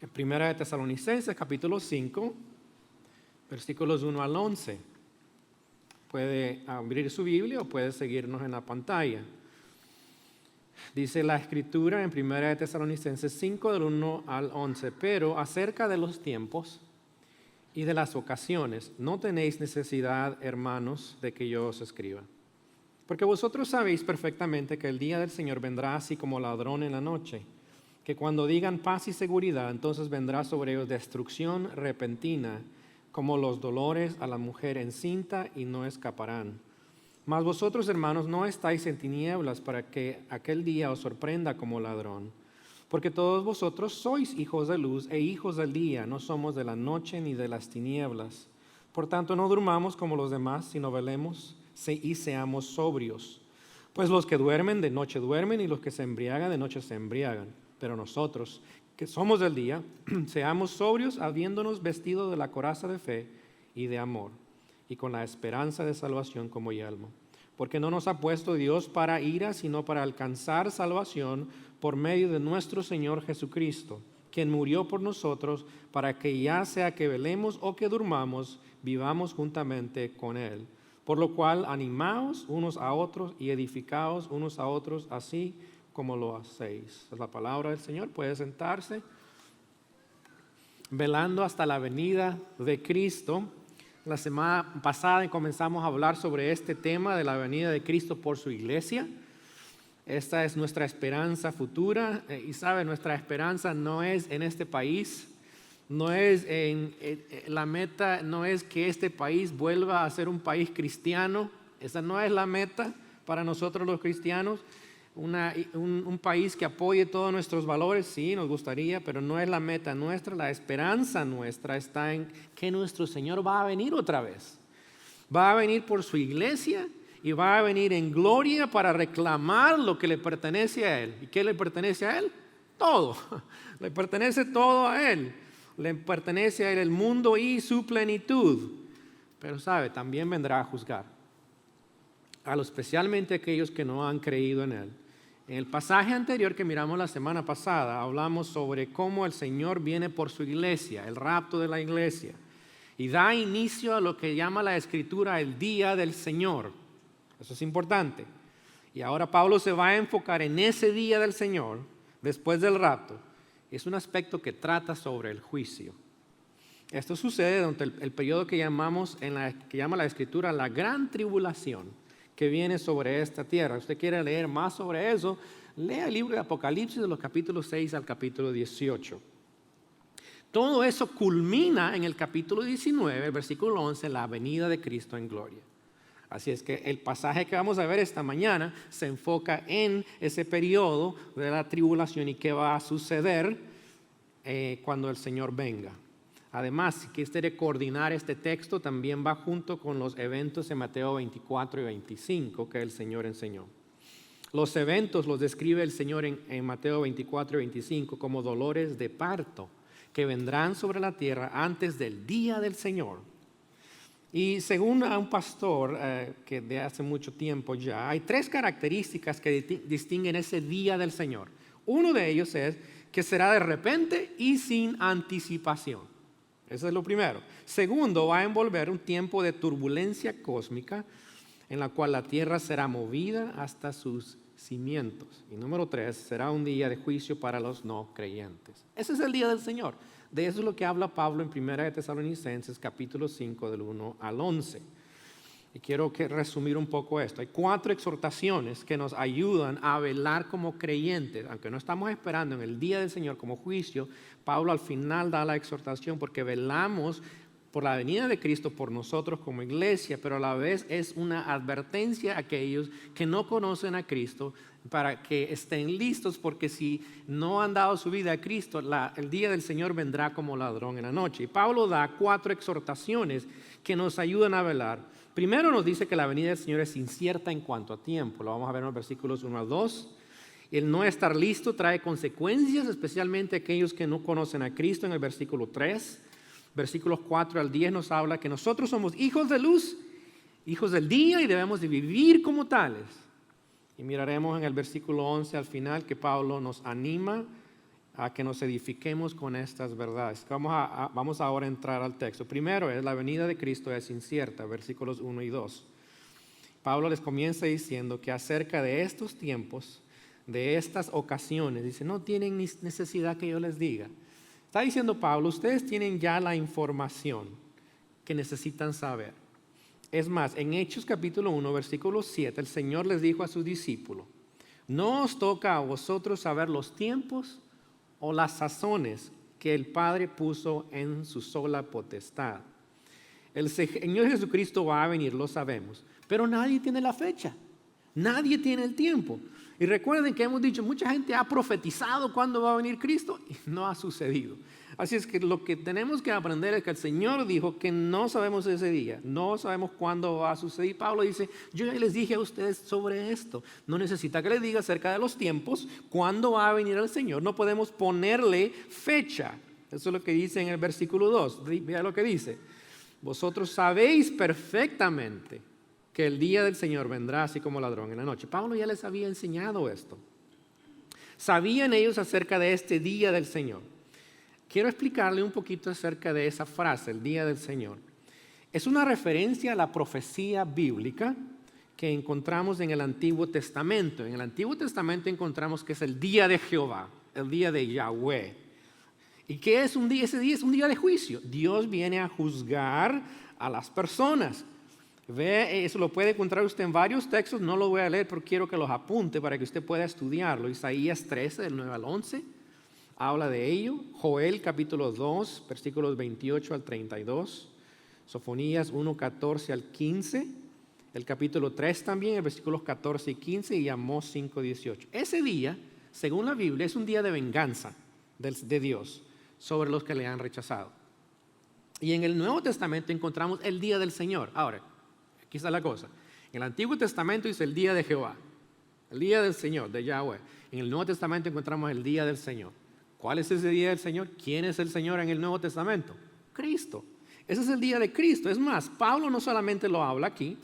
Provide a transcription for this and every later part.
En Primera de Tesalonicenses, capítulo 5, versículos 1 al 11. Puede abrir su Biblia o puede seguirnos en la pantalla. Dice la Escritura en Primera de Tesalonicenses 5, del 1 al 11. Pero acerca de los tiempos y de las ocasiones, no tenéis necesidad, hermanos, de que yo os escriba. Porque vosotros sabéis perfectamente que el día del Señor vendrá así como ladrón en la noche, que cuando digan paz y seguridad, entonces vendrá sobre ellos destrucción repentina, como los dolores a la mujer encinta, y no escaparán. Mas vosotros, hermanos, no estáis en tinieblas para que aquel día os sorprenda como ladrón. Porque todos vosotros sois hijos de luz e hijos del día, no somos de la noche ni de las tinieblas. Por tanto, no durmamos como los demás, sino velemos y seamos sobrios. Pues los que duermen de noche duermen, y los que se embriagan de noche se embriagan. Pero nosotros, que somos del día, seamos sobrios, habiéndonos vestido de la coraza de fe y de amor, y con la esperanza de salvación como yelmo. Porque no nos ha puesto Dios para ira, sino para alcanzar salvación por medio de nuestro Señor Jesucristo, quien murió por nosotros, para que ya sea que velemos o que durmamos, vivamos juntamente con Él. Por lo cual, animaos unos a otros y edificaos unos a otros, así como lo hacéis. Es la palabra del Señor. Puede sentarse. Velando hasta la venida de Cristo. La semana pasada comenzamos a hablar sobre este tema de la venida de Cristo por su iglesia. Esta es nuestra esperanza futura, y sabe, nuestra esperanza no es en este país, no es la meta, no es que este país vuelva a ser un país cristiano. Esa no es la meta para nosotros los cristianos. Un país que apoye todos nuestros valores, sí, nos gustaría, pero no es la meta nuestra. La esperanza nuestra está en que nuestro Señor va a venir otra vez. Va a venir por su iglesia y va a venir en gloria para reclamar lo que le pertenece a Él. ¿Y qué le pertenece a Él? Todo. Le pertenece todo a Él. Le pertenece a Él el mundo y su plenitud. Pero sabe, también vendrá a juzgar especialmente aquellos que no han creído en Él. En el pasaje anterior que miramos la semana pasada, hablamos sobre cómo el Señor viene por su iglesia, el rapto de la iglesia, y da inicio a lo que llama la Escritura el día del Señor. Eso es importante. Y ahora Pablo se va a enfocar en ese día del Señor, después del rapto. Es un aspecto que trata sobre el juicio. Esto sucede durante el periodo que llama la Escritura la gran tribulación, que viene sobre esta tierra. Usted quiere leer más sobre eso, lea el libro de Apocalipsis de los capítulos 6 al capítulo 18. Todo eso culmina en el capítulo 19, el versículo 11, la venida de Cristo en gloria. Así es que el pasaje que vamos a ver esta mañana se enfoca en ese periodo de la tribulación y qué va a suceder cuando el Señor venga. Además, si quiere coordinar este texto, también va junto con los eventos en Mateo 24 y 25 que el Señor enseñó. Los eventos los describe el Señor en Mateo 24 y 25 como dolores de parto que vendrán sobre la tierra antes del día del Señor. Y según a un pastor que de hace mucho tiempo ya, hay 3 características que distinguen ese día del Señor. Uno de ellos es que será de repente y sin anticipación. Eso es lo primero. Segundo, va a envolver un tiempo de turbulencia cósmica en la cual la tierra será movida hasta sus cimientos. Y número 3, será un día de juicio para los no creyentes. Ese es el día del Señor. De eso es lo que habla Pablo en Primera de Tesalonicenses, capítulo 5, del 1 al 11. Y quiero resumir un poco esto. Hay 4 exhortaciones que nos ayudan a velar como creyentes. Aunque no estamos esperando en el día del Señor como juicio, Pablo al final da la exhortación porque velamos por la venida de Cristo por nosotros como iglesia, pero a la vez es una advertencia a aquellos que no conocen a Cristo para que estén listos, porque si no han dado su vida a Cristo, el día del Señor vendrá como ladrón en la noche. Y Pablo da 4 exhortaciones que nos ayudan a velar. Primero nos dice que la venida del Señor es incierta en cuanto a tiempo. Lo vamos a ver en los versículos 1 al 2. El no estar listo trae consecuencias, especialmente aquellos que no conocen a Cristo en el versículo 3. Versículos 4 al 10 nos habla que nosotros somos hijos de luz, hijos del día y debemos de vivir como tales. Y miraremos en el versículo 11 al final que Pablo nos anima a que nos edifiquemos con estas verdades. Vamos ahora a entrar al texto. Primero es, la venida de Cristo es incierta, versículos 1 y 2. Pablo les comienza diciendo que acerca de estos tiempos, de estas ocasiones, dice, no tienen necesidad que yo les diga. Está diciendo Pablo, ustedes tienen ya la información que necesitan saber. Es más, en Hechos capítulo 1, versículo 7, el Señor les dijo a sus discípulos, no os toca a vosotros saber los tiempos o las sazones que el Padre puso en su sola potestad. El Señor Jesucristo va a venir, lo sabemos, pero nadie tiene la fecha, nadie tiene el tiempo. Y recuerden que hemos dicho, mucha gente ha profetizado cuándo va a venir Cristo y no ha sucedido. Así es que lo que tenemos que aprender es que el Señor dijo que no sabemos ese día, no sabemos cuándo va a suceder. Pablo dice, yo ya les dije a ustedes sobre esto, no necesita que les diga acerca de los tiempos, cuándo va a venir el Señor, no podemos ponerle fecha. Eso es lo que dice en el versículo 2, vea lo que dice, vosotros sabéis perfectamente que el día del Señor vendrá así como ladrón en la noche. Pablo ya les había enseñado esto. Sabían ellos acerca de este día del Señor. Quiero explicarle un poquito acerca de esa frase, el día del Señor. Es una referencia a la profecía bíblica que encontramos en el Antiguo Testamento. En el Antiguo Testamento encontramos que es el día de Jehová, el día de Yahweh. ¿Y qué es un día? Ese día es un día de juicio. Dios viene a juzgar a las personas. Ve, eso lo puede encontrar usted en varios textos, no lo voy a leer, pero quiero que los apunte para que usted pueda estudiarlo. Isaías 13, del 9 al 11, habla de ello. Joel capítulo 2, versículos 28 al 32. Sofonías 1, 14 al 15. El capítulo 3 también, versículos 14 y 15, y Amós 5, 18. Ese día, según la Biblia, es un día de venganza de Dios sobre los que le han rechazado. Y en el Nuevo Testamento encontramos el día del Señor. Ahora, aquí está la cosa. En el Antiguo Testamento dice el día de Jehová, el día del Señor, de Yahweh. En el Nuevo Testamento encontramos el día del Señor. ¿Cuál es ese día del Señor? ¿Quién es el Señor en el Nuevo Testamento? Cristo. Ese es el día de Cristo. Es más, Pablo no solamente lo habla aquí,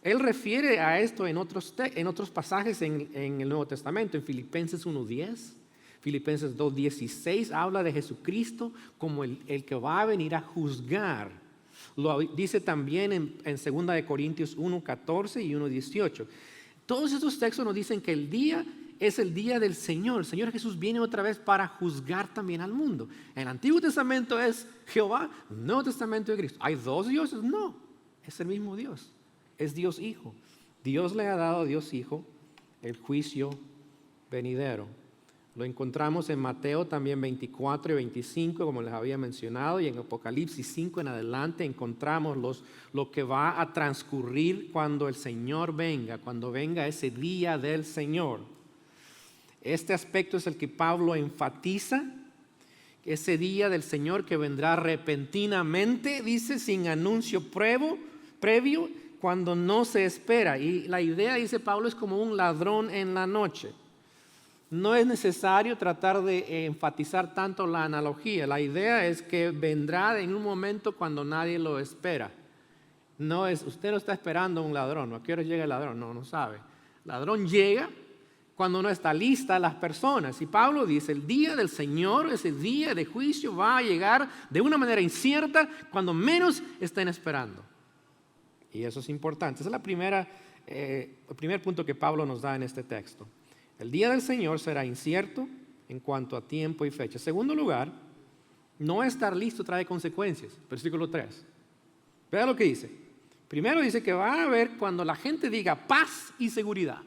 él refiere a esto en otros pasajes en el Nuevo Testamento. En Filipenses 1:10, Filipenses 2:16 habla de Jesucristo como el que va a venir a juzgar. Lo dice también en 2 de Corintios 1:14 y 1:18. Todos estos textos nos dicen que el día es el día del Señor. El Señor Jesús viene otra vez para juzgar también al mundo. En el Antiguo Testamento es Jehová, en el Nuevo Testamento es Cristo. ¿Hay dos dioses? No, es el mismo Dios. Es Dios Hijo. Dios le ha dado a Dios Hijo el juicio venidero. Lo encontramos en Mateo también 24 y 25, como les había mencionado, y en Apocalipsis 5 en adelante encontramos lo que va a transcurrir cuando el Señor venga, cuando venga ese día del Señor. Este aspecto es el que Pablo enfatiza, ese día del Señor que vendrá repentinamente, dice, sin anuncio previo, cuando no se espera. Y la idea, dice Pablo, es como un ladrón en la noche. No es necesario tratar de enfatizar tanto la analogía. La idea es que vendrá en un momento cuando nadie lo espera. Usted no está esperando a un ladrón. ¿A qué hora llega el ladrón? No sabe. El ladrón llega cuando no está lista las personas. Y Pablo dice, el día del Señor, ese día de juicio, va a llegar de una manera incierta cuando menos estén esperando. Y eso es importante. Ese es el primer punto que Pablo nos da en este texto. El día del Señor será incierto en cuanto a tiempo y fecha. En segundo lugar, no estar listo trae consecuencias. Versículo 3. Vea lo que dice. Primero dice que va a haber cuando la gente diga paz y seguridad.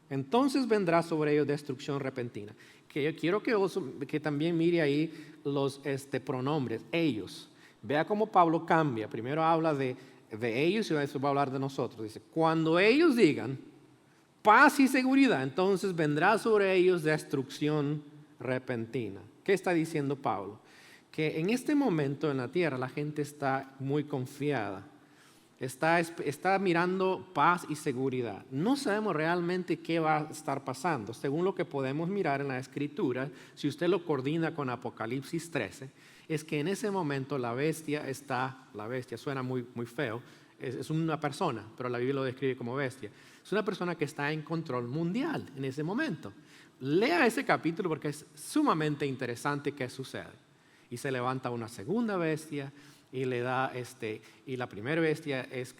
Entonces vendrá sobre ellos destrucción repentina. Que yo quiero que también mire ahí los pronombres, ellos. Vea cómo Pablo cambia. Primero habla de ellos y después va a hablar de nosotros. Dice, cuando ellos digan paz y seguridad, entonces vendrá sobre ellos destrucción repentina. ¿Qué está diciendo Pablo? Que en este momento en la tierra la gente está muy confiada. Está mirando paz y seguridad. No sabemos realmente qué va a estar pasando. Según lo que podemos mirar en la Escritura, si usted lo coordina con Apocalipsis 13, es que en ese momento la bestia suena muy, muy feo, es una persona, pero la Biblia lo describe como bestia. Es una persona que está en control mundial en ese momento. Lea ese capítulo porque es sumamente interesante qué sucede. Y se levanta una segunda bestia y le da y la primera bestia es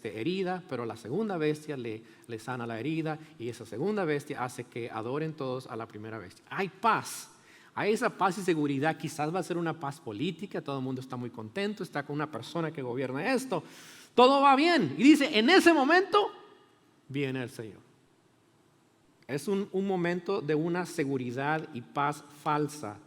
herida, pero la segunda bestia le sana la herida, y esa segunda bestia hace que adoren todos a la primera bestia. Hay paz. Hay esa paz y seguridad. Quizás va a ser una paz política, todo el mundo está muy contento, está con una persona que gobierna esto, todo va bien. Y dice, en ese momento viene el Señor. Es un momento de una seguridad y paz falsa.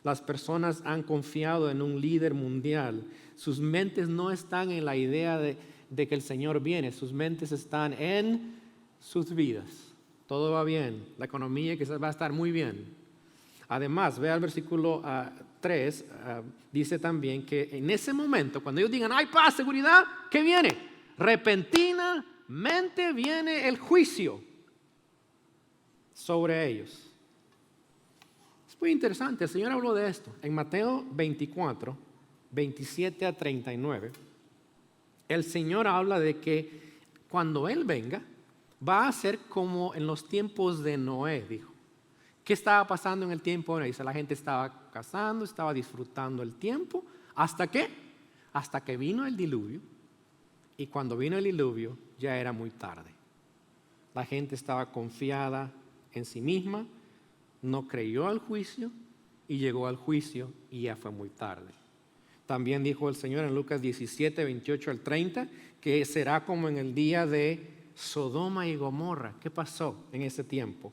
Las personas han confiado en un líder mundial. Sus mentes no están en la idea de que el Señor viene. Sus mentes están en sus vidas. Todo va bien. La economía quizás va a estar muy bien. Además, vea el versículo 3, dice también que en ese momento, cuando ellos digan, hay paz, seguridad, ¿qué viene? Repentinamente viene el juicio sobre ellos. Es muy interesante, el Señor habló de esto en Mateo 24, 27 a 39. El Señor habla de que cuando Él venga, va a ser como en los tiempos de Noé, dijo. ¿Qué estaba pasando en el tiempo de Noé? Dice, la gente estaba cazando, estaba disfrutando el tiempo. ¿Hasta qué? Hasta que vino el diluvio. Y cuando vino el diluvio, ya era muy tarde. La gente estaba confiada en sí misma, no creyó al juicio y llegó al juicio y ya fue muy tarde. También dijo el Señor en Lucas 17, 28 al 30, que será como en el día de Sodoma y Gomorra. ¿Qué pasó en ese tiempo?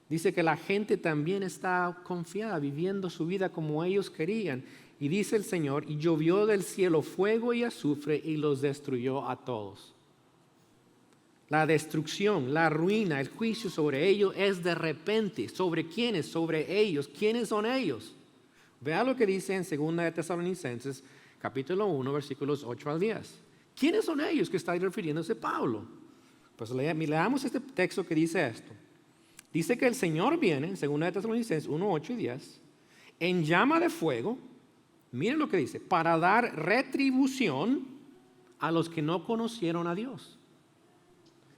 Dice que la gente también está confiada, viviendo su vida como ellos querían. Y dice el Señor, y llovió del cielo fuego y azufre y los destruyó a todos. La destrucción, la ruina, el juicio sobre ellos es de repente. ¿Sobre quiénes? Sobre ellos. ¿Quiénes son ellos? Vea lo que dice en 2 de Tesalonicenses, capítulo 1, versículos 8 al 10. ¿Quiénes son ellos que está refiriéndose Pablo? Pues leamos este texto que dice esto. Dice que el Señor viene, en 2 de Tesalonicenses 1, 8 y 10, en llama de fuego, miren lo que dice, para dar retribución a los que no conocieron a Dios,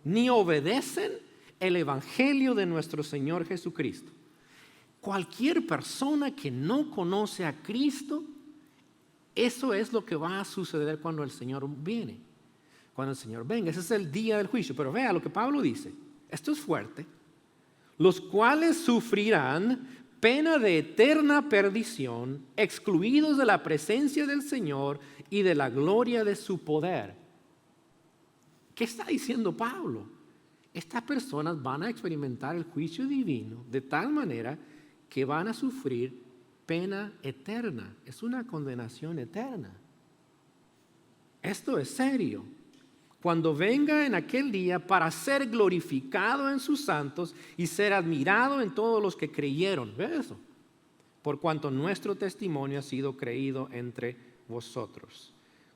ni obedecen el evangelio de nuestro Señor Jesucristo. Cualquier persona que no conoce a Cristo, eso es lo que va a suceder cuando el Señor viene. Cuando el Señor venga, ese es el día del juicio. Pero vea lo que Pablo dice, esto es fuerte. Los cuales sufrirán pena de eterna perdición, excluidos de la presencia del Señor y de la gloria de su poder. ¿Qué está diciendo Pablo? Estas personas van a experimentar el juicio divino de tal manera que van a sufrir pena eterna. Es una condenación eterna. Esto es serio. Cuando venga en aquel día para ser glorificado en sus santos y ser admirado en todos los que creyeron. ¿Ve eso? Por cuanto nuestro testimonio ha sido creído entre vosotros.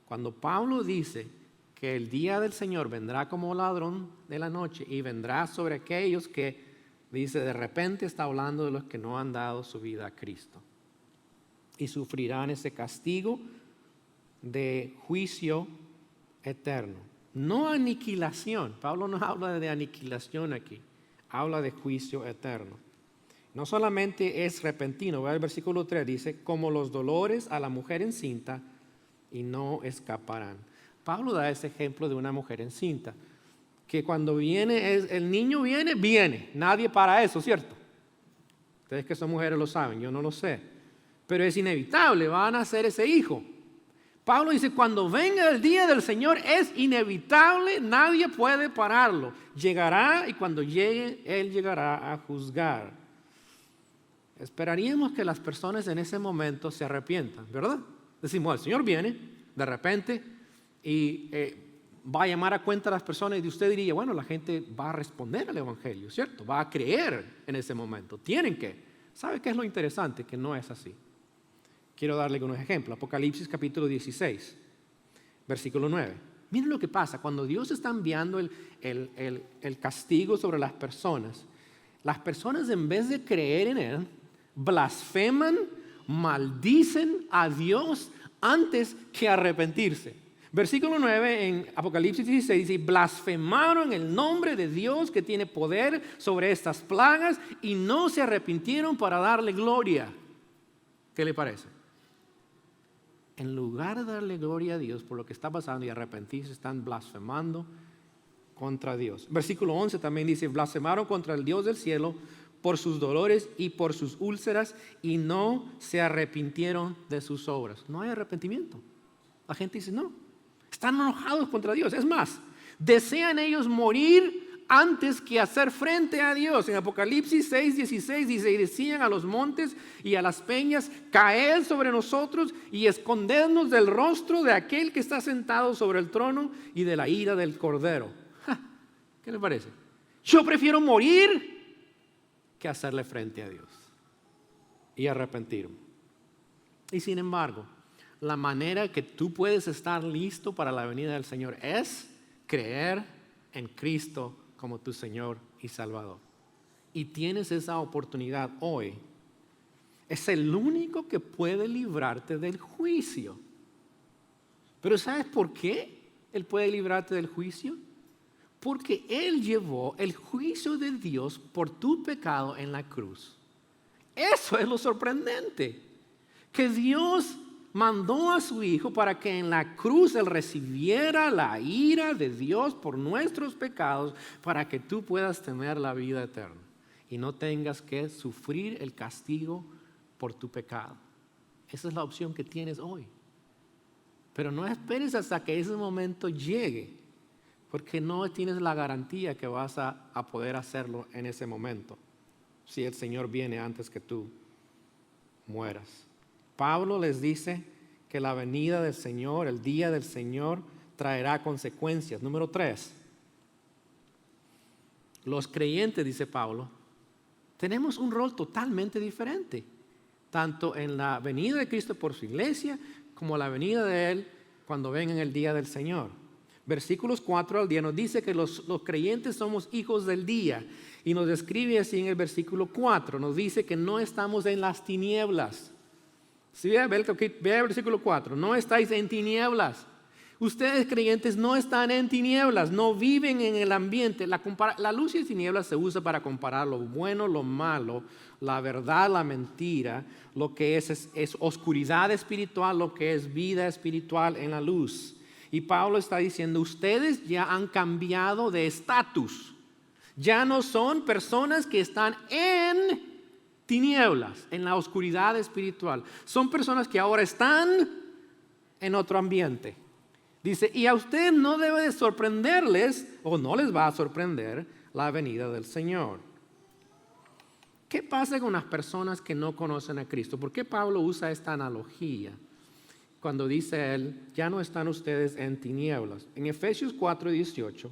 Cuando Pablo dice que el día del Señor vendrá como ladrón de la noche y vendrá sobre aquellos que, dice, de repente está hablando de los que no han dado su vida a Cristo. Y sufrirán ese castigo de juicio eterno. No aniquilación. Pablo no habla de aniquilación aquí. Habla de juicio eterno. No solamente es repentino. Ve el versículo 3. Dice, como los dolores a la mujer encinta y no escaparán. Pablo da ese ejemplo de una mujer encinta. Que cuando viene, el niño viene. Nadie para eso, ¿cierto? Ustedes que son mujeres lo saben, yo no lo sé. Pero es inevitable, van a nacer ese hijo. Pablo dice, cuando venga el día del Señor es inevitable, nadie puede pararlo. Llegará y cuando llegue, Él llegará a juzgar. Esperaríamos que las personas en ese momento se arrepientan, ¿verdad? Decimos, el Señor viene de repente y va a llamar a cuenta a las personas y usted diría, bueno, la gente va a responder al Evangelio, ¿cierto? Va a creer en ese momento. Tienen que. ¿Sabe qué es lo interesante? Que no es así. Quiero darle unos ejemplos. Apocalipsis capítulo 16, versículo 9. Miren lo que pasa. Cuando Dios está enviando el castigo sobre las personas en vez de creer en Él, blasfeman, maldicen a Dios antes que arrepentirse. Versículo 9 en Apocalipsis 16 dice, blasfemaron el nombre de Dios que tiene poder sobre estas plagas y no se arrepintieron para darle gloria. ¿Qué le parece? En lugar de darle gloria a Dios por lo que está pasando y arrepentirse, están blasfemando contra Dios. Versículo 11 también dice, blasfemaron contra el Dios del cielo por sus dolores y por sus úlceras y no se arrepintieron de sus obras. No hay arrepentimiento. La gente dice, no, están enojados contra Dios. Es más, desean ellos morir antes que hacer frente a Dios. En Apocalipsis 6:16 dice, y decían a los montes y a las peñas, caed sobre nosotros y escondernos del rostro de aquel que está sentado sobre el trono y de la ira del Cordero. ¿Qué le parece? Yo prefiero morir que hacerle frente a Dios y arrepentirme. Y sin embargo, la manera que tú puedes estar listo para la venida del Señor es creer en Cristo como tu Señor y Salvador. Y tienes esa oportunidad hoy. Es el único que puede librarte del juicio. Pero ¿sabes por qué Él puede librarte del juicio? Porque Él llevó el juicio de Dios por tu pecado en la cruz. Eso es lo sorprendente. Que Dios mandó a su Hijo para que en la cruz Él recibiera la ira de Dios por nuestros pecados, para que tú puedas tener la vida eterna y no tengas que sufrir el castigo por tu pecado. Esa es la opción que tienes hoy. Pero no esperes hasta que ese momento llegue, porque no tienes la garantía que vas a poder hacerlo en ese momento, si el Señor viene antes que tú mueras. Pablo les dice que la venida del Señor, el día del Señor, traerá consecuencias. Número 3. Los creyentes, dice Pablo, tenemos un rol totalmente diferente, tanto en la venida de Cristo por su iglesia, como la venida de Él cuando venga en el día del Señor. Versículos 4 al 10 nos dice que los creyentes somos hijos del día, y nos describe así en el versículo 4, nos dice que no estamos en las tinieblas. Si ve el versículo 4, no estáis en tinieblas. Ustedes creyentes no están en tinieblas, no viven en el ambiente. La luz y tinieblas se usa para comparar lo bueno, lo malo, la verdad, la mentira, lo que es oscuridad espiritual, lo que es vida espiritual en la luz. Y Pablo está diciendo, ustedes ya han cambiado de estatus. Ya no son personas que están en tinieblas, en la oscuridad espiritual. Son personas que ahora están en otro ambiente. Dice, y a usted no debe de sorprenderles, o no les va a sorprender, la venida del Señor. ¿Qué pasa con las personas que no conocen a Cristo? ¿Por qué Pablo usa esta analogía cuando dice él, ya no están ustedes en tinieblas? En Efesios 4:18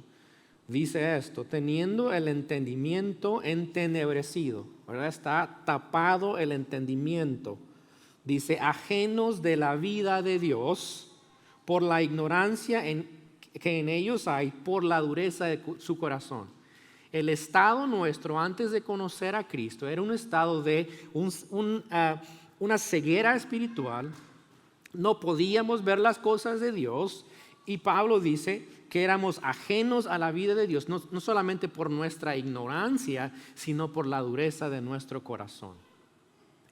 dice esto, teniendo el entendimiento entenebrecido, ¿verdad? Está tapado el entendimiento. Dice, ajenos de la vida de Dios por la ignorancia que en ellos hay, por la dureza de su corazón. El estado nuestro antes de conocer a Cristo era un estado de una ceguera espiritual. No podíamos ver las cosas de Dios, y Pablo dice que éramos ajenos a la vida de Dios, no solamente por nuestra ignorancia, sino por la dureza de nuestro corazón.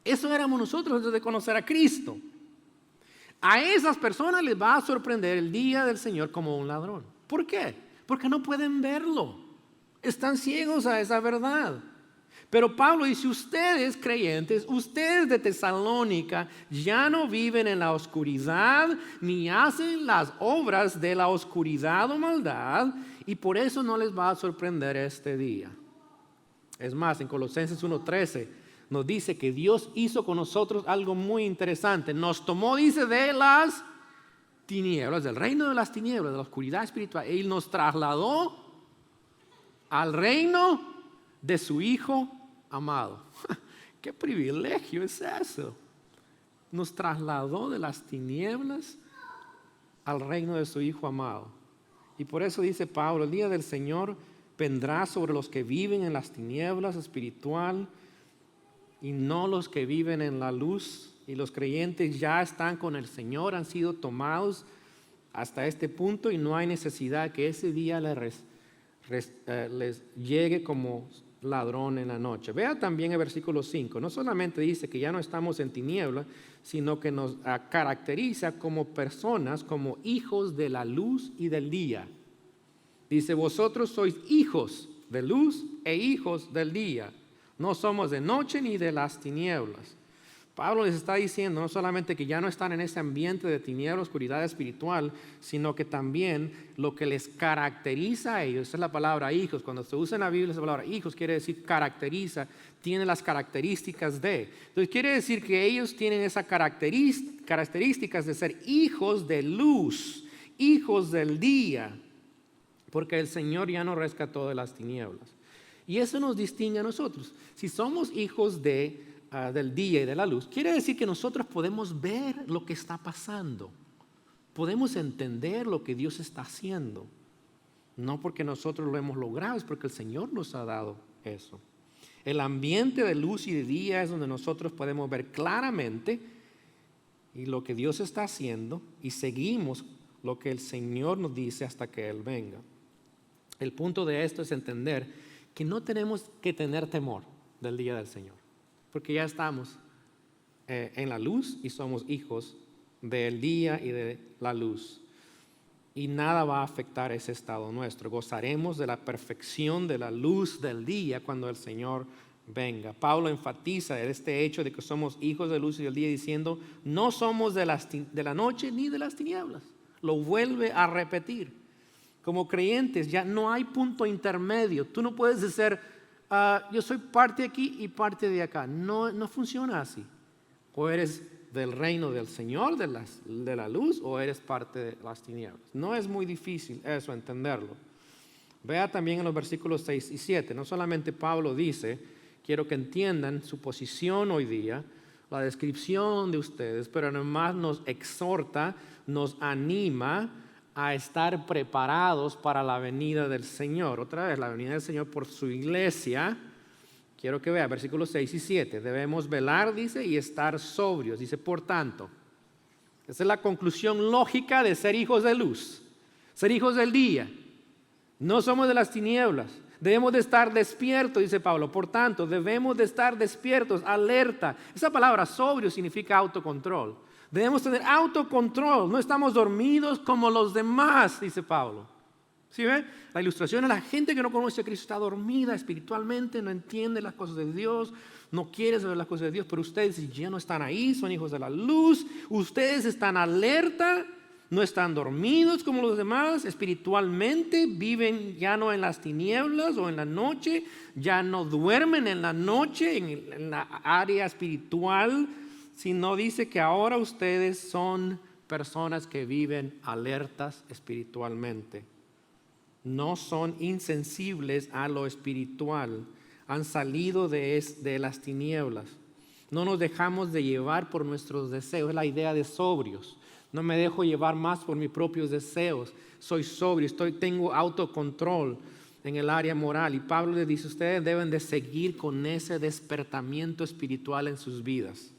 Eso éramos nosotros antes de conocer a Cristo. A esas personas les va a sorprender el día del Señor como un ladrón. ¿Por qué? Porque no pueden verlo. Están ciegos a esa verdad. Pero Pablo dice, ustedes creyentes, ustedes de Tesalónica, ya no viven en la oscuridad, ni hacen las obras de la oscuridad o maldad, y por eso no les va a sorprender este día. Es más, en Colosenses 1:13 nos dice que Dios hizo con nosotros algo muy interesante. Nos tomó, dice, de las tinieblas, del reino de las tinieblas, de la oscuridad espiritual, y nos trasladó al reino de su Hijo amado. ¿Qué privilegio es eso? Nos trasladó de las tinieblas al reino de su Hijo amado. Y por eso dice Pablo, el día del Señor vendrá sobre los que viven en las tinieblas espiritual y no los que viven en la luz. Y los creyentes ya están con el Señor, han sido tomados hasta este punto y no hay necesidad que ese día les llegue como ladrón en la noche. Vea también el versículo 5, no solamente dice que ya no estamos en tinieblas, sino que nos caracteriza como personas, como hijos de la luz y del día. Dice, vosotros sois hijos de luz e hijos del día. No somos de noche ni de las tinieblas. Pablo les está diciendo no solamente que ya no están en ese ambiente de tiniebla, oscuridad espiritual, sino que también lo que les caracteriza a ellos, esa es la palabra hijos, cuando se usa en la Biblia esa palabra hijos quiere decir caracteriza, tiene las características de. Entonces quiere decir que ellos tienen esas características de ser hijos de luz, hijos del día, porque el Señor ya nos rescató de las tinieblas. Y eso nos distingue a nosotros. Si somos hijos del día y de la luz, quiere decir que nosotros podemos ver lo que está pasando, podemos entender lo que Dios está haciendo, no porque nosotros lo hemos logrado, es porque el Señor nos ha dado eso. El ambiente de luz y de día es donde nosotros podemos ver claramente y lo que Dios está haciendo y seguimos lo que el Señor nos dice hasta que Él venga. El punto de esto es entender que no tenemos que tener temor del día del Señor, porque ya estamos en la luz y somos hijos del día y de la luz. Y nada va a afectar ese estado nuestro. Gozaremos de la perfección de la luz del día cuando el Señor venga. Pablo enfatiza este hecho de que somos hijos de luz y del día diciendo, no somos de la noche ni de las tinieblas. Lo vuelve a repetir. Como creyentes ya no hay punto intermedio. Tú no puedes decir, yo soy parte de aquí y parte de acá. No funciona así. O eres del reino del Señor, de la luz, o eres parte de las tinieblas. No es muy difícil eso entenderlo. Vea también en los versículos 6 y 7. No solamente Pablo dice, quiero que entiendan su posición hoy día, la descripción de ustedes, pero además nos exhorta, nos anima a estar preparados para la venida del Señor. Otra vez, la venida del Señor por su iglesia. Quiero que vea versículos 6 y 7. Debemos velar, dice, y estar sobrios. Dice, por tanto. Esa es la conclusión lógica de ser hijos de luz. Ser hijos del día. No somos de las tinieblas. Debemos de estar despiertos, dice Pablo. Por tanto, debemos de estar despiertos, alerta. Esa palabra sobrio significa autocontrol. Debemos tener autocontrol, no estamos dormidos como los demás, dice Pablo. ¿Sí ven? La ilustración es la gente que no conoce a Cristo está dormida espiritualmente, no entiende las cosas de Dios, no quiere saber las cosas de Dios, pero ustedes ya no están ahí, son hijos de la luz, ustedes están alerta, no están dormidos como los demás, espiritualmente viven ya no en las tinieblas o en la noche, ya no duermen en la noche, en la área espiritual, sino dice que ahora ustedes son personas que viven alertas espiritualmente. No son insensibles a lo espiritual. Han salido de las tinieblas. No nos dejamos de llevar por nuestros deseos. Es la idea de sobrios. No me dejo llevar más por mis propios deseos. Soy sobrio, tengo autocontrol en el área moral. Y Pablo les dice, ustedes deben de seguir con ese despertamiento espiritual en sus vidas.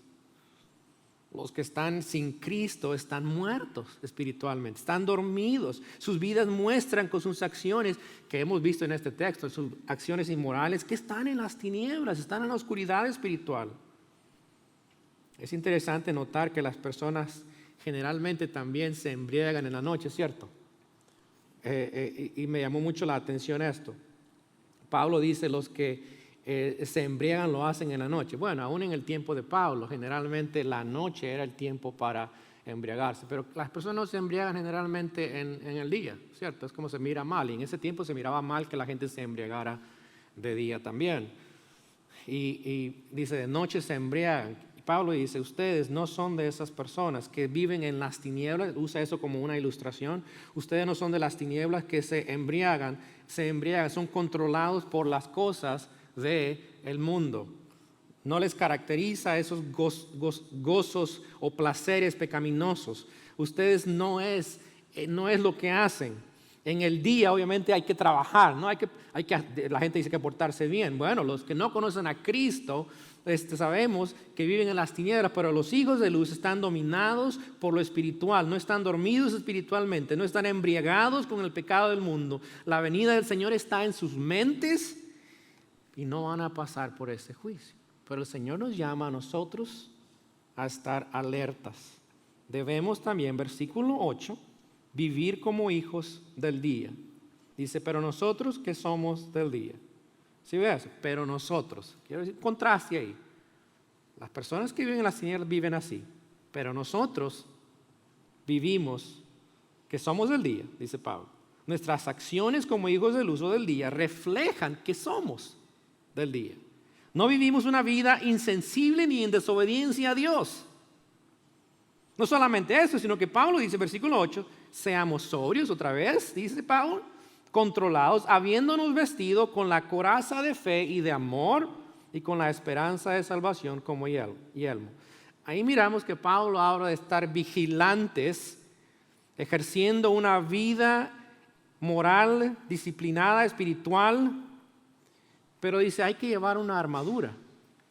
Los que están sin Cristo están muertos espiritualmente, están dormidos. Sus vidas muestran con sus acciones, que hemos visto en este texto, sus acciones inmorales, que están en las tinieblas, están en la oscuridad espiritual. Es interesante notar que las personas generalmente también se embriagan en la noche, ¿cierto? Y me llamó mucho la atención esto. Pablo dice, los que se embriagan lo hacen en la noche. Bueno, aún en el tiempo de Pablo, generalmente la noche era el tiempo para embriagarse, pero las personas no se embriagan generalmente en el día, ¿cierto? Es como se mira mal, y en ese tiempo se miraba mal que la gente se embriagara de día también. Y dice, de noche se embriagan. Pablo dice, ustedes no son de esas personas que viven en las tinieblas, usa eso como una ilustración. Ustedes no son de las tinieblas que se embriagan, son controlados por las cosas del mundo. No les caracteriza esos gozos o placeres pecaminosos. Ustedes no es lo que hacen. En el día, obviamente, hay que trabajar, ¿no? La gente dice que portarse bien. Bueno, los que no conocen a Cristo, sabemos que viven en las tinieblas, pero los hijos de luz están dominados por lo espiritual, no están dormidos espiritualmente, no están embriagados con el pecado del mundo. La venida del Señor está en sus mentes y no van a pasar por ese juicio. Pero el Señor nos llama a nosotros a estar alertas. Debemos también, versículo 8, vivir como hijos del día. Dice, pero nosotros que somos del día. ¿Sí ves? Pero nosotros. Quiero decir, contraste ahí. Las personas que viven en las tinieblas viven así. Pero nosotros vivimos que somos del día, dice Pablo. Nuestras acciones como hijos del uso del día reflejan que somos del día. No vivimos una vida insensible ni en desobediencia a Dios. No solamente eso, sino que Pablo dice, versículo 8, seamos sobrios, otra vez, dice Pablo, controlados, habiéndonos vestido con la coraza de fe y de amor y con la esperanza de salvación como yelmo. Ahí miramos que Pablo habla de estar vigilantes, ejerciendo una vida moral, disciplinada, espiritual, pero dice hay que llevar una armadura.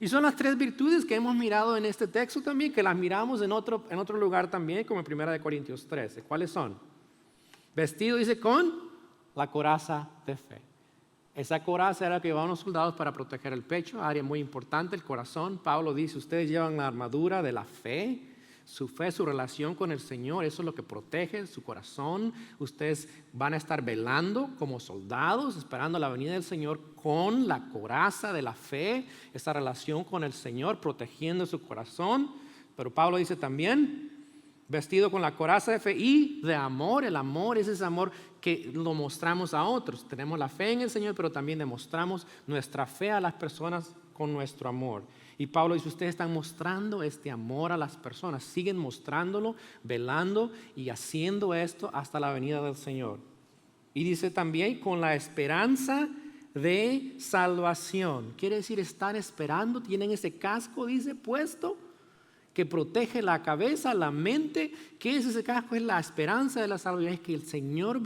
Y son las 3 virtudes que hemos mirado en este texto también, que las miramos en otro lugar también, como en 1 Corintios 13. ¿Cuáles son? Vestido, dice, con la coraza de fe. Esa coraza era la que llevaban los soldados para proteger el pecho, área muy importante, el corazón. Pablo dice, ustedes llevan la armadura de la fe, su relación con el Señor, eso es lo que protege su corazón. Ustedes van a estar velando como soldados, esperando la venida del Señor con la coraza de la fe, esa relación con el Señor, protegiendo su corazón. Pero Pablo dice también, vestido con la coraza de fe y de amor. El amor es ese amor que lo mostramos a otros. Tenemos la fe en el Señor, pero también demostramos nuestra fe a las personas con nuestro amor. Y Pablo dice, ustedes están mostrando este amor a las personas, siguen mostrándolo, velando y haciendo esto hasta la venida del Señor. Y dice también con la esperanza de salvación. Quiere decir, están esperando, tienen ese casco, dice, puesto, que protege la cabeza, la mente. ¿Qué es ese casco? Es la esperanza de la salvación, es que el Señor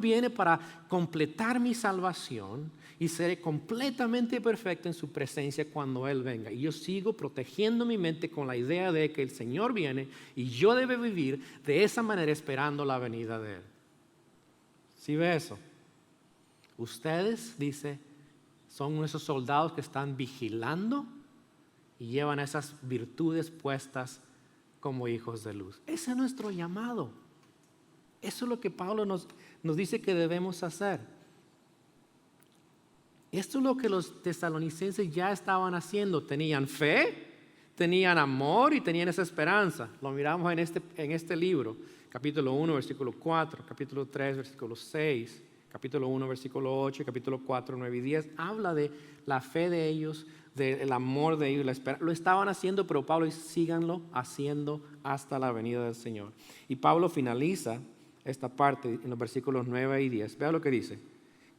viene para completar mi salvación y seré completamente perfecto en su presencia cuando Él venga. Y yo sigo protegiendo mi mente con la idea de que el Señor viene y yo debo vivir de esa manera esperando la venida de Él. ¿Sí ve eso? Ustedes, dice, son esos soldados que están vigilando y llevan esas virtudes puestas como hijos de luz. Ese es nuestro llamado. Eso es lo que Pablo nos dice que debemos hacer. Esto es lo que los tesalonicenses ya estaban haciendo. Tenían fe, tenían amor y tenían esa esperanza. Lo miramos en este libro. Capítulo 1, versículo 4. Capítulo 3, versículo 6. Capítulo 1, versículo 8. Capítulo 4, 9 y 10. Habla de la fe de ellos, del amor de ellos, la esperanza. Lo estaban haciendo, pero Pablo dice, síganlo haciendo hasta la venida del Señor. Y Pablo finaliza esta parte en los versículos 9 y 10. Vea lo que dice.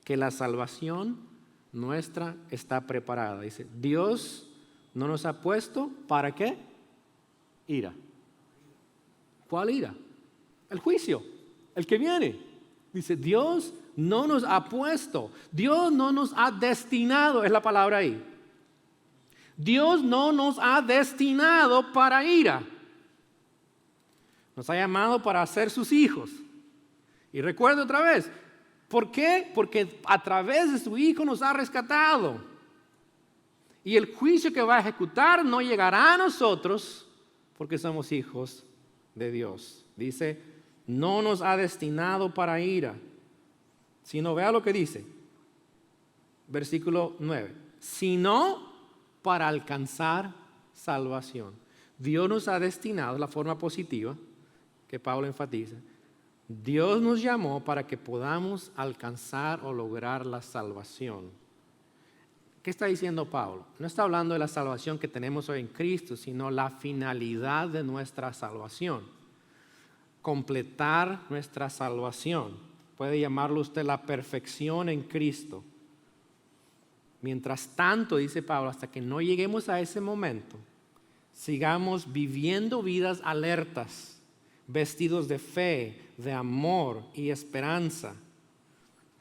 Que la salvación nuestra está preparada. Dice, Dios no nos ha puesto, ¿para qué? Ira. ¿Cuál ira? El juicio, el que viene. Dice, Dios no nos ha puesto, Dios no nos ha destinado, es la palabra ahí. Dios no nos ha destinado para ira. Nos ha llamado para ser sus hijos. Y recuerde otra vez, ¿por qué? Porque a través de su Hijo nos ha rescatado. Y el juicio que va a ejecutar no llegará a nosotros porque somos hijos de Dios. Dice, no nos ha destinado para ira, sino vea lo que dice, versículo 9, sino para alcanzar salvación. Dios nos ha destinado, la forma positiva que Pablo enfatiza, Dios nos llamó para que podamos alcanzar o lograr la salvación. ¿Qué está diciendo Pablo? No está hablando de la salvación que tenemos hoy en Cristo, sino la finalidad de nuestra salvación. Completar nuestra salvación. Puede llamarlo usted la perfección en Cristo. Mientras tanto, dice Pablo, hasta que no lleguemos a ese momento, sigamos viviendo vidas alertas, vestidos de fe, de amor y esperanza.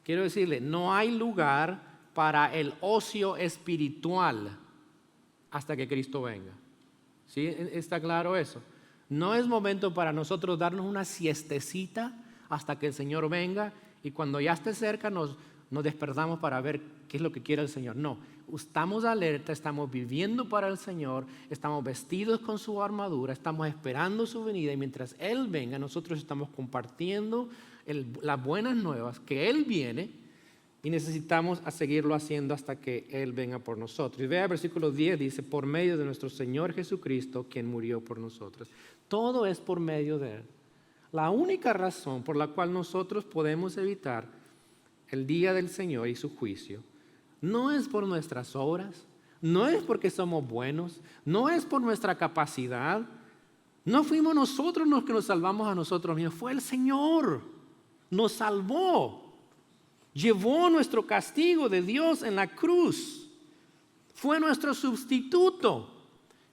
Quiero decirle, no hay lugar para el ocio espiritual hasta que Cristo venga. ¿Sí? ¿Está claro eso? No es momento para nosotros darnos una siestecita hasta que el Señor venga y cuando ya esté cerca nos despertamos para ver qué es lo que quiere el Señor. No, estamos alerta, estamos viviendo para el Señor, estamos vestidos con su armadura, estamos esperando su venida y mientras Él venga nosotros estamos compartiendo las buenas nuevas que Él viene y necesitamos seguirlo haciendo hasta que Él venga por nosotros. Y vea el versículo 10, dice, por medio de nuestro Señor Jesucristo, quien murió por nosotros. Todo es por medio de Él. La única razón por la cual nosotros podemos evitar el día del Señor y su juicio no es por nuestras obras, no es porque somos buenos, no es por nuestra capacidad. No fuimos nosotros los que nos salvamos a nosotros mismos, fue el Señor. Nos salvó. Llevó nuestro castigo de Dios en la cruz. Fue nuestro sustituto.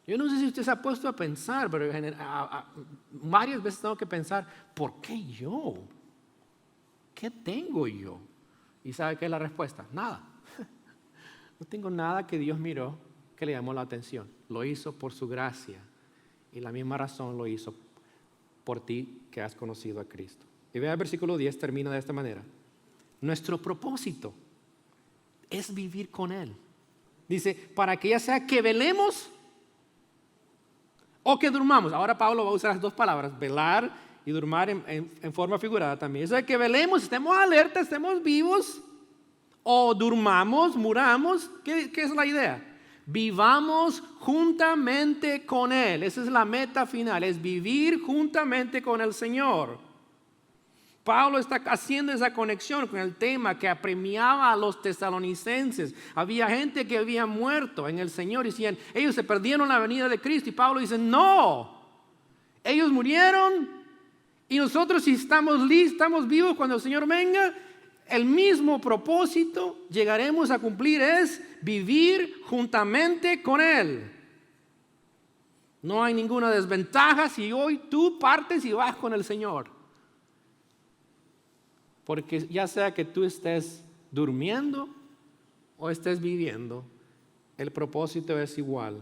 Yo no sé si usted se ha puesto a pensar, pero varias veces tengo que pensar, ¿por qué yo? ¿Qué tengo yo? ¿Y sabe qué es la respuesta? Nada. No tengo nada que Dios miró que le llamó la atención. Lo hizo por su gracia. Y la misma razón lo hizo por ti que has conocido a Cristo. Y vea el versículo 10, termina de esta manera. Nuestro propósito es vivir con Él. Dice, para que ya sea que velemos o que durmamos. Ahora Pablo va a usar las dos palabras, velar y durmar en forma figurada también. Eso es que velemos, estemos alerta, estemos vivos o durmamos, muramos. ¿Qué es la idea? Vivamos juntamente con Él. Esa es la meta final, es vivir juntamente con el Señor. Pablo está haciendo esa conexión con el tema que apremiaba a los tesalonicenses. Había gente que había muerto en el Señor y decían, ellos se perdieron la venida de Cristo. Y Pablo dice, no, ellos murieron y nosotros si estamos listos, estamos vivos cuando el Señor venga, el mismo propósito llegaremos a cumplir es vivir juntamente con Él. No hay ninguna desventaja si hoy tú partes y vas con el Señor. Porque ya sea que tú estés durmiendo o estés viviendo, el propósito es igual.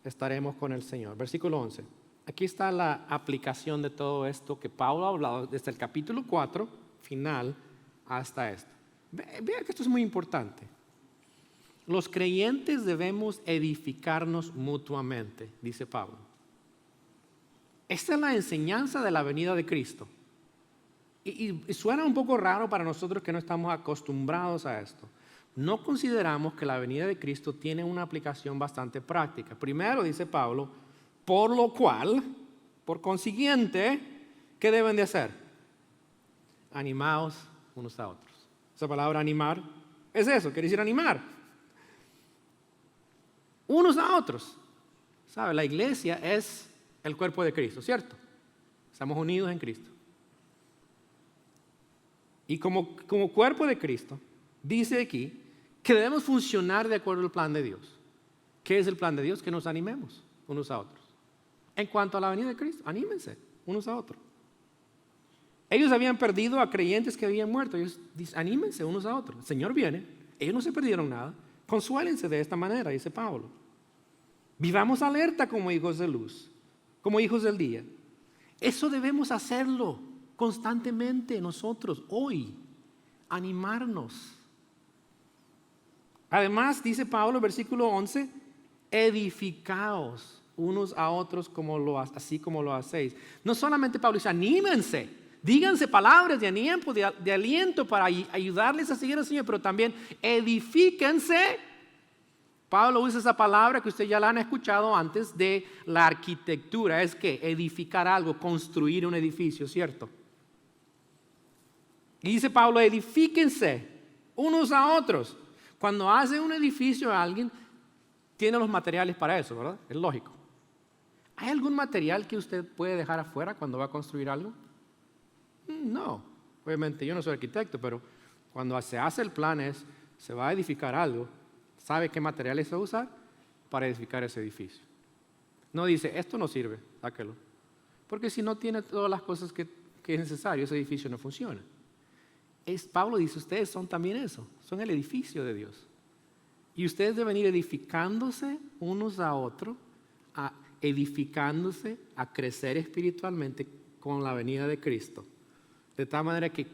Estaremos con el Señor. Versículo 11. Aquí está la aplicación de todo esto que Pablo ha hablado desde el capítulo 4, final, hasta esto. Vea que esto es muy importante. Los creyentes debemos edificarnos mutuamente, dice Pablo. Esta es la enseñanza de la venida de Cristo. Y suena un poco raro para nosotros que no estamos acostumbrados a esto. No consideramos que la venida de Cristo tiene una aplicación bastante práctica. Primero, dice Pablo, por lo cual, por consiguiente, ¿qué deben de hacer? Animaos unos a otros. Esa palabra animar es eso, quiere decir animar. Unos a otros. ¿Sabe? La iglesia es el cuerpo de Cristo, ¿cierto? Estamos unidos en Cristo. Y como cuerpo de Cristo, dice aquí que debemos funcionar de acuerdo al plan de Dios. ¿Qué es el plan de Dios? Que nos animemos unos a otros. En cuanto a la venida de Cristo, anímense unos a otros. Ellos habían perdido a creyentes que habían muerto. Ellos dicen, anímense unos a otros. El Señor viene. Ellos no se perdieron nada. Consuélense de esta manera, dice Pablo. Vivamos alerta como hijos de luz, como hijos del día. Eso debemos hacerlo constantemente nosotros, hoy, animarnos. Además, dice Pablo, versículo 11, edificaos unos a otros así como lo hacéis. No solamente Pablo dice, anímense, díganse palabras de aliento para ayudarles a seguir al Señor, pero también edifíquense. Pablo usa esa palabra que ustedes ya la han escuchado antes de la arquitectura, es que edificar algo, construir un edificio, ¿cierto? Y dice Pablo, edifíquense unos a otros. Cuando hace un edificio a alguien, tiene los materiales para eso, ¿verdad? Es lógico. ¿Hay algún material que usted puede dejar afuera cuando va a construir algo? No. Obviamente yo no soy arquitecto, pero cuando se hace el plan se va a edificar algo. ¿Sabe qué materiales se va a usar para edificar ese edificio? No dice, esto no sirve, sáquelo. Porque si no tiene todas las cosas que es necesario, ese edificio no funciona. Pablo dice, ustedes son también eso, son el edificio de Dios. Y ustedes deben ir edificándose unos a otros, edificándose a crecer espiritualmente con la venida de Cristo. De tal manera que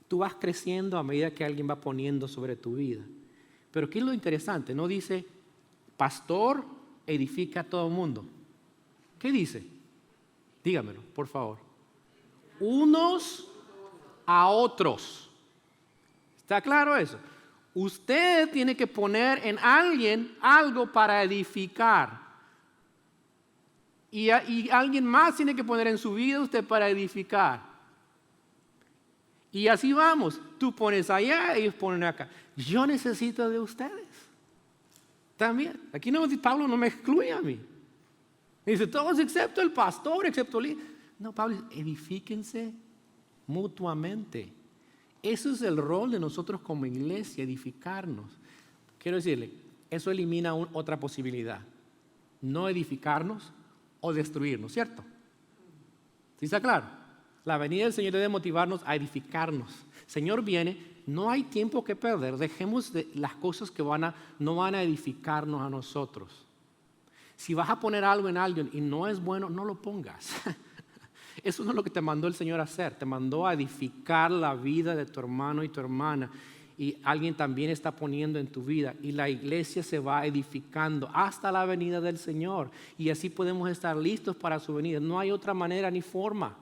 tú vas creciendo a medida que alguien va poniendo sobre tu vida. Pero ¿qué es lo interesante? No dice, pastor edifica a todo el mundo. ¿Qué dice? Dígamelo, por favor. Unos a otros. ¿Está claro eso? Usted tiene que poner en alguien algo para edificar. Y alguien más tiene que poner en su vida usted para edificar. Y así vamos. Tú pones allá, ellos ponen acá. Yo necesito de ustedes. También. Aquí no, Pablo no me excluye a mí. Dice, todos excepto el pastor, excepto el líder. No, Pablo dice, edifíquense mutuamente. Eso es el rol de nosotros como iglesia, edificarnos. Quiero decirle, eso elimina otra posibilidad. No edificarnos o destruirnos, ¿cierto? ¿Sí está claro? La venida del Señor debe motivarnos a edificarnos. Señor viene, no hay tiempo que perder. Dejemos de las cosas que no van a edificarnos a nosotros. Si vas a poner algo en alguien y no es bueno, no lo pongas. Eso no es lo que te mandó el Señor a hacer. Te mandó a edificar la vida de tu hermano y tu hermana. Y alguien también está poniendo en tu vida. Y la iglesia se va edificando hasta la venida del Señor. Y así podemos estar listos para su venida. No hay otra manera ni forma.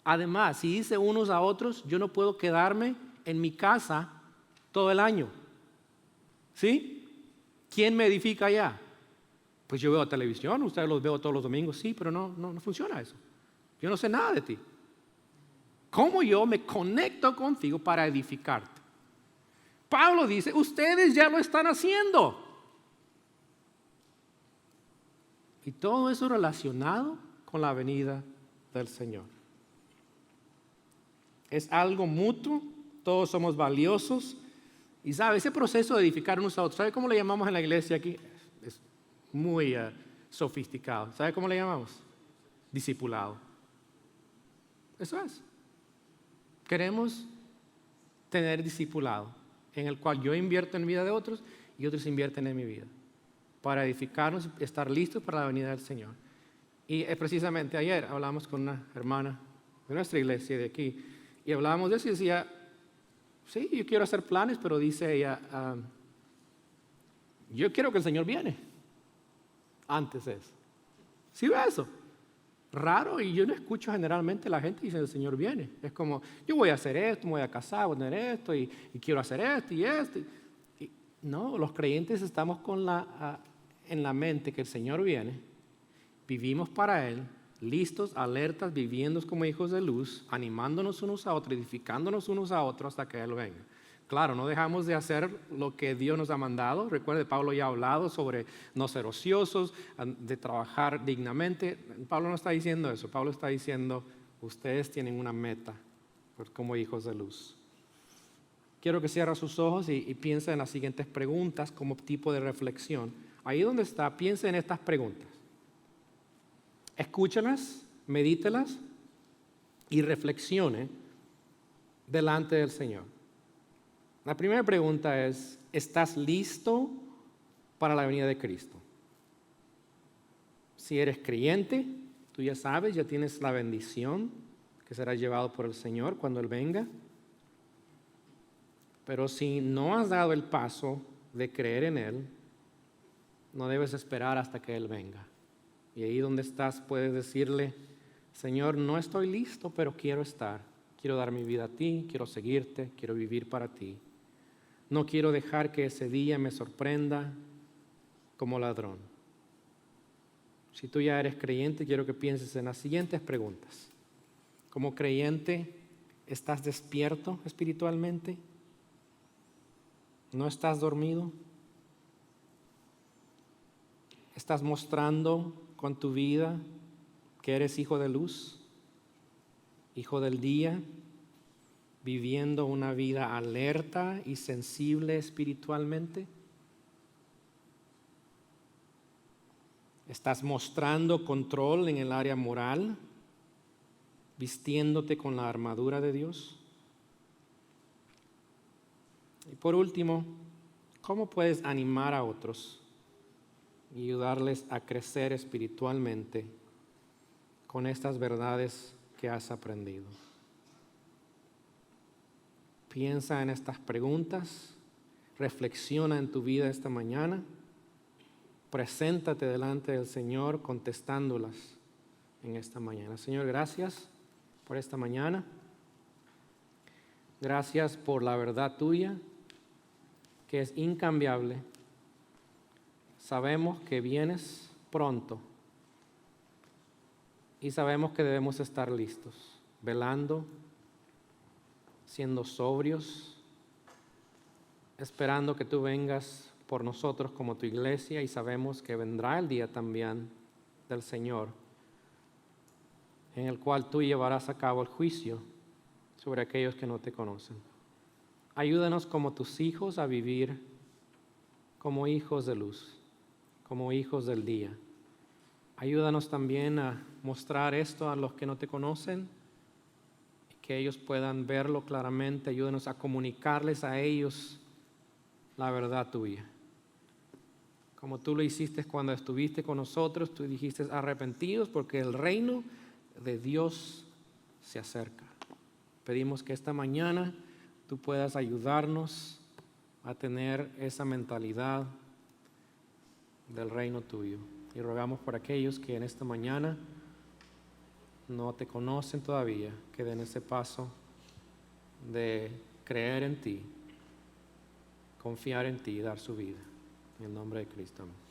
Además, si dice unos a otros, yo no puedo quedarme en mi casa todo el año. ¿Sí? ¿Quién me edifica allá? Pues yo veo televisión, ustedes los veo todos los domingos. Sí, pero no funciona eso. Yo no sé nada de ti. ¿Cómo yo me conecto contigo para edificarte? Pablo dice, ustedes ya lo están haciendo. Y todo eso relacionado con la venida del Señor. Es algo mutuo, todos somos valiosos. Y sabe, ese proceso de edificar unos a otros, ¿sabe cómo le llamamos en la iglesia aquí? Es muy sofisticado. ¿Sabe cómo le llamamos? Discipulado. Eso es. Queremos tener discipulado, en el cual yo invierto en la vida de otros y otros invierten en mi vida, para edificarnos y estar listos para la venida del Señor. Y precisamente ayer hablamos con una hermana de nuestra iglesia de aquí, y hablábamos de eso y decía, sí, yo quiero hacer planes, pero dice ella, yo quiero que el Señor viene. Antes es. ¿Sí ve eso? Raro, y yo no escucho generalmente la gente dice el Señor viene. Es como, yo voy a hacer esto, me voy a casar, voy a tener esto, y quiero hacer esto y esto. Y no, los creyentes estamos en la mente que el Señor viene, vivimos para Él, listos, alertas, viviendo como hijos de luz, animándonos unos a otros, edificándonos unos a otros hasta que Él venga. Claro, no dejamos de hacer lo que Dios nos ha mandado. Recuerde, Pablo ya ha hablado sobre no ser ociosos, de trabajar dignamente. Pablo no está diciendo eso. Pablo está diciendo, ustedes tienen una meta como hijos de luz. Quiero que cierre sus ojos y piense en las siguientes preguntas como tipo de reflexión. Ahí donde está, piense en estas preguntas. Escúchelas, medítelas y reflexione delante del Señor. La primera pregunta es, ¿estás listo para la venida de Cristo? Si eres creyente, tú ya sabes, ya tienes la bendición que será llevado por el Señor cuando Él venga. Pero si no has dado el paso de creer en Él, no debes esperar hasta que Él venga. Y ahí donde estás puedes decirle, Señor, no estoy listo, pero quiero estar. Quiero dar mi vida a ti, quiero seguirte, quiero vivir para ti. No quiero dejar que ese día me sorprenda como ladrón. Si tú ya eres creyente, quiero que pienses en las siguientes preguntas. Como creyente, ¿estás despierto espiritualmente? ¿No estás dormido? ¿Estás mostrando con tu vida que eres hijo de luz, hijo del día, viviendo una vida alerta y sensible espiritualmente? ¿Estás mostrando control en el área moral, vistiéndote con la armadura de Dios? Y por último, ¿cómo puedes animar a otros y ayudarles a crecer espiritualmente con estas verdades que has aprendido? Piensa en estas preguntas, reflexiona en tu vida esta mañana, preséntate delante del Señor contestándolas en esta mañana. Señor, gracias por esta mañana. Gracias por la verdad tuya, que es incambiable. Sabemos que vienes pronto y sabemos que debemos estar listos, velando, siendo sobrios, esperando que tú vengas por nosotros como tu iglesia, y sabemos que vendrá el día también del Señor, en el cual tú llevarás a cabo el juicio sobre aquellos que no te conocen. Ayúdanos como tus hijos a vivir como hijos de luz, como hijos del día. Ayúdanos también a mostrar esto a los que no te conocen, que ellos puedan verlo claramente. Ayúdanos a comunicarles a ellos la verdad tuya. Como tú lo hiciste cuando estuviste con nosotros, tú dijiste arrepentidos porque el reino de Dios se acerca. Pedimos que esta mañana tú puedas ayudarnos a tener esa mentalidad del reino tuyo. Y rogamos por aquellos que en esta mañana no te conocen todavía, que den ese paso de creer en ti, confiar en ti y dar su vida. En el nombre de Cristo. Amén.